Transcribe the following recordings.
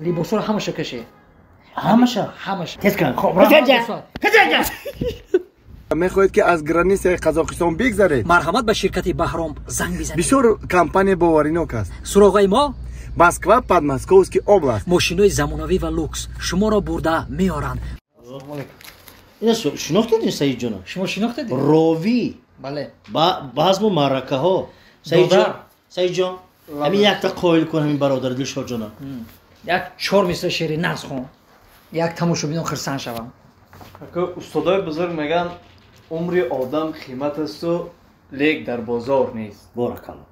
либосро ҳамаша каши. ҳамаша тез кан. Хоб каҷа мехоҳед ки аз границаи Қазоқистон бигзаред. марҳамат ба ширкати баҳром занг бизанед. бисёр компания боваринок аст. суроғаи мо Москва, Подмосковский област. мошинои замонавӣ ва лукс шуморо бурда меоранд. ина шинохтед Саид ҷон? шумо шинохтед? рови бале базму маракаҳо. Саид ҷон ҳамин якта қоил кун ҳамин бародар Дилшод ҷона. як 4 мисра шери нағз хон. як тамошобинон хирсан шавам. ака устоdoy бузург меган умри одам қимат асту лек дар бозор нест. Боракалло.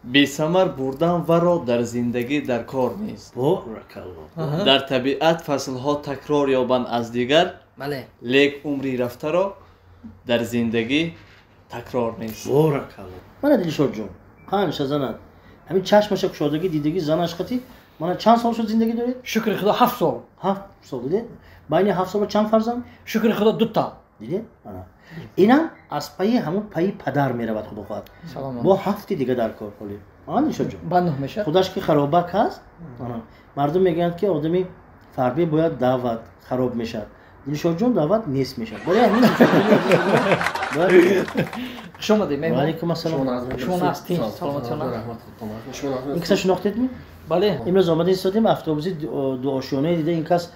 бесамар бурдан варо дар зиндагӣ дар кор нест. Боракалло. дар табиат фаслҳо такрор ёбанд аз дигар, бале лек умри рафтаро дар зиндагӣ такрор нест. Боракалло. Мана Дилшод ҷон ҳамеша занад ҳамин чашмаша кушодагӣ дидагӣ занаш хати мана чанд сол шуд зиндагӣ доред? шукри худо 7 сол. 7 сол дидед? байни 7 сол чанд фарзанд? шукри худо 2 та. дидед? инам аз пайи ҳамун пайи падар меравад худо хоҳад. бо 7 дига дар кор ҳолӣ. Дилшод ҷон ба 9 мешад. худаш ки харобак ҳаст. мардум мегӯянд ки одами фарби бояд даъват хароб мешад. Дилшод ҷон даъват нест мешад. шумоди меҳмон. алайкум ассалом. шумо ҳастед? саломатона. ин каса шинохтедми? бале имрӯз омадем истодем автобуси дуошёнаи дида ин кас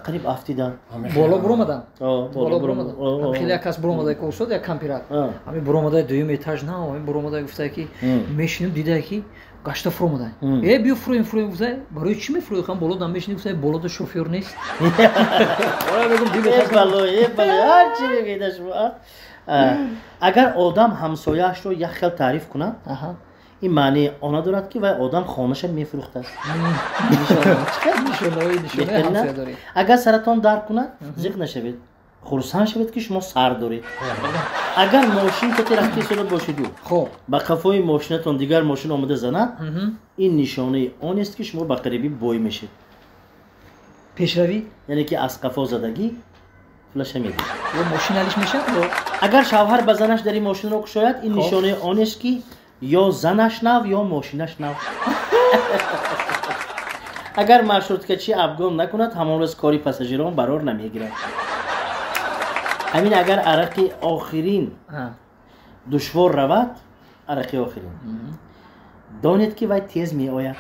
қариб афтида боло буромадан. боло буромадан. хеле як кас буромадай ки устод як кампират. ҳамин буромадай дуюм этаж на, ҳамин буромадай гуфтае ки мешинем дидае ки гашта фуромадай. Биё фуроем гуфтае барои чӣ мефуроӣ хам боло дам мешинем гуфтае болода шофёр нест. ҳарчи мегӯяд шумо. агар одам ҳамсояашро як хел таъриф кунад ин маънии он надорад ки вай одам хонаша мефурӯхтааст. агар саратон дар кунад зиқ нашавед, хурсанд шавед ки шумо сар доред. агар мошин кати рафти истода бошиду ба қафои мошинатон дигар мошин омада занад ин нишонаи онест ки шумо ба қарибӣ бой мешед. пешравӣ яъне ки аз қафо задагӣ флаша медиҳед. мошиналиш мешад. агар шавҳар ба занаш дар ин мошинро кушояд ин нишонаи онест ки ё занаш нав ё мошинаш нав. агар маршруткачӣ афгон накунад ҳамон рӯз кори пассажирон барор намегирад. ҳамин агар арақи охирин душвор равад, арақи охирин донед ки вай тез меояд.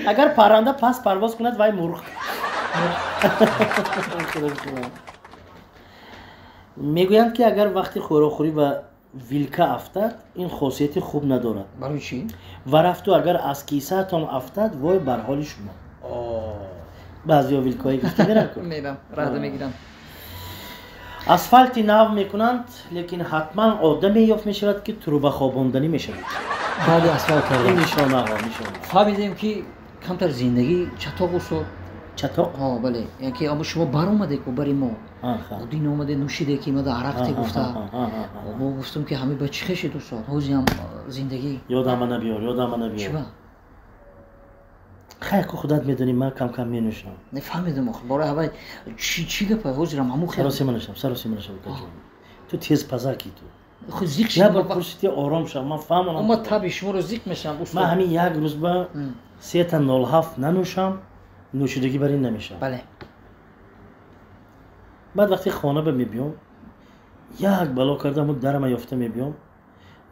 агар парранда паст парвоз кунад вай мурғ. мегӯянд ки агар вақти хӯрохӯрӣ ва вилка афтад ин хосияти хуб надорад. барои чӣ? ва рафту агар аз кисаатон афтад вой бар ҳоли шумо. баъзеҳо вилкаҳои гуфта меракун мебам рада мегирам. асфалти нав мекунанд лекин ҳатман одаме ёфт мешавад ки туруба хобонданӣ мешавад. баъди асфалт карда ин нишонаҳо фаҳмидем ки камтар зиндагӣ чатоқ усод. чатоқ? бале яке ама шумо баромадед ку бари мо один омаде нӯшиде ки мада арақте гуфта мо гуфтум ки ҳамин ба чӣ хешед устод ҳозиам зиндагӣ ёдама набиёр чиба хайр ку худат медонӣ ман кам менӯшам. нефаҳмидам охир бораи ҳавай чӣ гапа ҳозирам ҳамун сароси манашав ту тез пазаки ту зиқ ябар пурсити ором шав ман фаҳмонам. ама таби шуморо зиқ мешавам устод. ман ҳамин як рӯз ба 3:07 нанӯшам нӯшидагӣ бар ин намешавам. бале баъд вақти хона ба мебиём як бало кардам дарама ёфта мебиём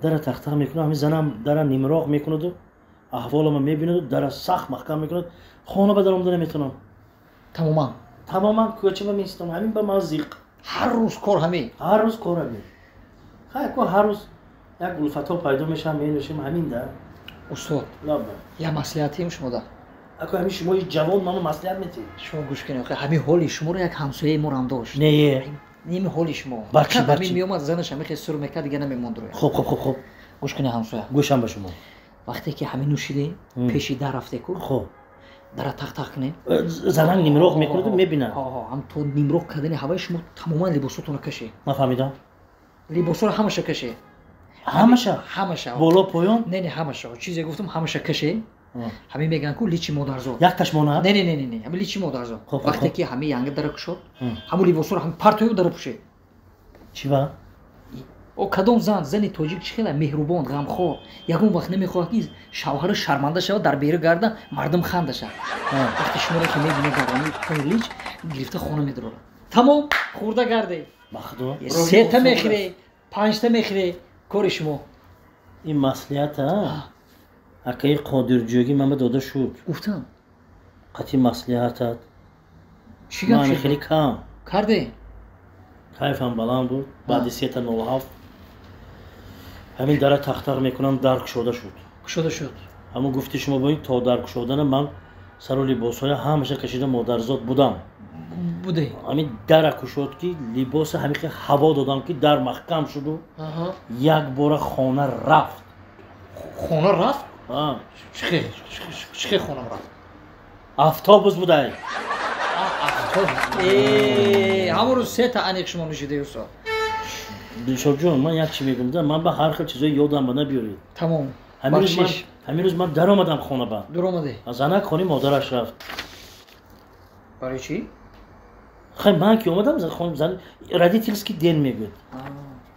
дара тақтақ мекунам ҳамин занам дара нимроғ мекунаду аҳволама мебинаду дара сахт маҳкам мекунад хона ба дар омада наметавонам. тамоман кӯчаба меистам ҳамин ба ман зиқ. ҳар рӯз кор ҳамин хайр ку ҳар рӯз як улфатҳо пайдо мешавам менӯшам ҳамин да устод я маслиҳатем шумо да ако ҳамин шумои ҷавон ману маслиҳат метиҳед. шумо гӯш кунед ҳамин ҳоли шуморо як ҳамсояи морам дошт. ними ҳоли шумо ҳамин меомад занаш ҳамин хесур мекард дига намемонд рӯя. хуб гӯш кунед ҳамсоя гӯшам ба шумо вақте ки ҳамин нӯшиде пеши дар рафте ку дара тақтақ кунед занак нимроғ мекунаду мебинад ҳам то нимроғ кардани ҳаваи шумо тамоман либосотонро кашед. ман фаҳмидам либосоро ҳамаша кашед. ҳамаша боло поён не ҳамаша чизе гуфтам ҳамаша кашед. ҳамин мегӯянд ку личи модарзод якташ монад не ҳамин личи модарзод вақте ки ҳамин янга дара кушод ҳамун либосоро ҳамин партоёб дара пӯшед. чива او کدام زنی تاجیک چه خیلی مهربان غمخوار یگون وقت نمیخواد که شوهر شرمنده شود در بیرون گرده مردم خنده شد وقتی شما را که میبینه گرانی پلیچ گرفته خونه میداره تمام خورده گرده مخدو 3 تا میخره 5 تا میخره کار شما این مسئولیت ها اکی قادرجویی من داده شد گفتم قطعی مسئولیتت چی من گفت خیلی کم کرده کیفم بلند بود بعد 3 تا 07 همین در تختق میکنم درک شده شد اما گفتی شما باید تا درک شدن من سر و لباس های همیشه کشیده مادرزاد بودم بوده همین در کشید که لباس همیشه هوا دادم که در محکم شد و یک بار خانه رفت خونه رفت؟ چه خونه رفت؟ افتابوس بوده همون روز 3 تا انیق شما نوشیده استاد دلشاد جون من یک چی میگم من به هر خیلی چیزای یادم به نبیارید تمام همین روز من در آمدم خانه با در آمده زنک خانه مادرش رفت برای چی؟ خیلی من که اومدم خانم زن ردی تیلسکی دین میگود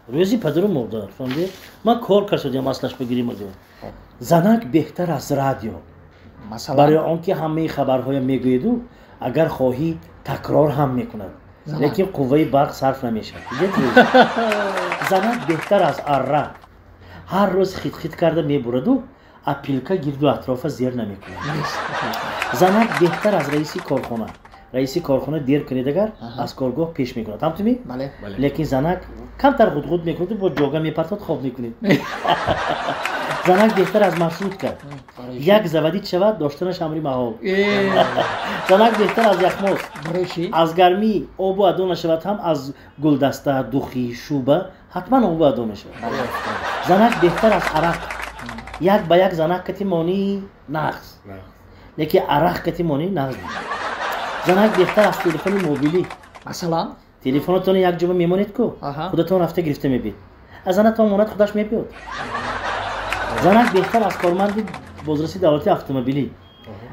روزی پدر و مادر فهمیدی من کار کردم اصلش بگیریم دیگه زنک بهتر از رادیو مثلا برای آنکه همه خبرهای میگوید اگر خواهی تکرار هم میکند لیکن قوه برق صرف نمیشه زنک بهتر از اره هر روز خیت خیت کرده میبرد و اپیلکا گرد و اطراف زیر نمیکنه زنک بهتر از رئیسی کارخانه دیر کنید اگر از کارگاه پیش میکنه تمام بله لیکن زنک کمتر خود میکنه با جوگا میپرتاد خواب میکنید زنک بهتر از مرشود کرد یک زودی شود داشتنش امری محال زنک بهتر از یخماس از گرمی آب و ادو نشود هم از گلدسته دوخی شوبه حتما آب و ادو میشه زنک بهتر از عرق یک به یک زنک کتی مانی نقص لیکن عرق کتی مانی نقص زنک بهتر از تلفن موبیلی مثلا تلفنتون یک جوبه میمونید کو خودتون رفته گرفته میبید از زنتون مونت خودش میبید زنک بهتر از کارمند بازرسی دولتی اتومبیلی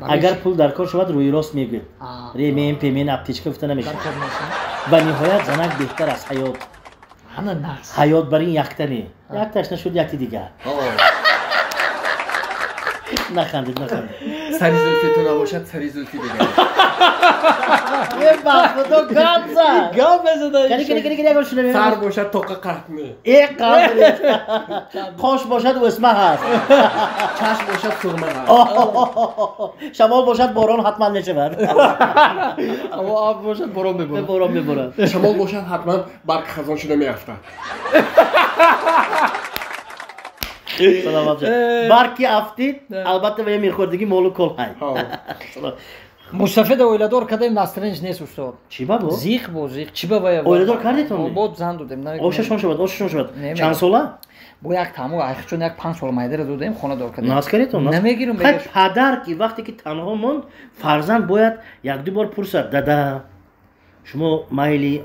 اگر پول در کار شود روی راست میگه ریمین پیمین اپتیچکا گفته نمیشه و نهایت زنک بهتر از حیات حیات برای یکتنی یک تشنه شد یکی دیگر نخندید سری زلفی تو نباشد سری زلفی دیگر یه بخدا گام زد گام بزده کنی شده سر باشد توقع قهمه یک قهمه خوش باشد و اسمه هست چشم باشد سرمه هست شمال باشد باران حتما نشود اما آب باشد باران میبارد شمال باشد حتما برق خزان شده میافتد سلامت برکی افتید البته به میخوردگی مولو کل های مستفید اویلادور کردیم نسترنج نیست استاد چی با بود؟ زیخ چی با باید اویلادور کردیتون؟ بود زن دودیم آششون شد چند ساله؟ با یک تمو چون یک 5 سال مایده رو دودیم خونه دار کردیم ناز کردیتون؟ نمیگیرم خیلی پدر که وقتی که تنها موند فرزند باید یک دو بار پرسد دادا شما مایلی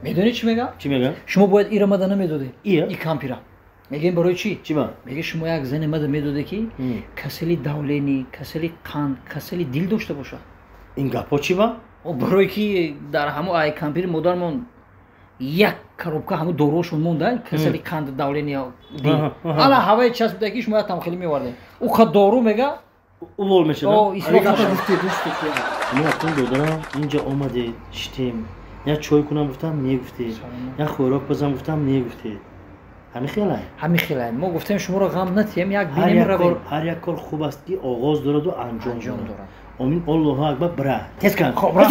میدونی چی میگم؟ چی میگم؟ شما باید ایرا مده نمیدودی این کامپیرا میگیم برای چی؟ چی با؟ میگه شما یک زن مده میدوده که کسلی دولینی کسلی قند کسلی دل داشته باشه این گپا چی با؟ و برای که در همو ای کامپیر مدرمون یک коробка همو دوروشون مونده کسلی قند دولینی ها دل حالا هوای چسب بوده که شما تام خیلی میورده او خود دارو میگه اول میشه او اسراف میشه ما اتون دادم اینجا اومده شتیم یا چای کنم گفتم نگفتی یا خوراک بزنم گفتم نگفتی همین خیلی ما گفتیم شما رو غم نتیم یک بینیم رویم هر یک کار خوب است که آغاز دارد و انجام دارد آمین الله اکبر برا تسکن خب برا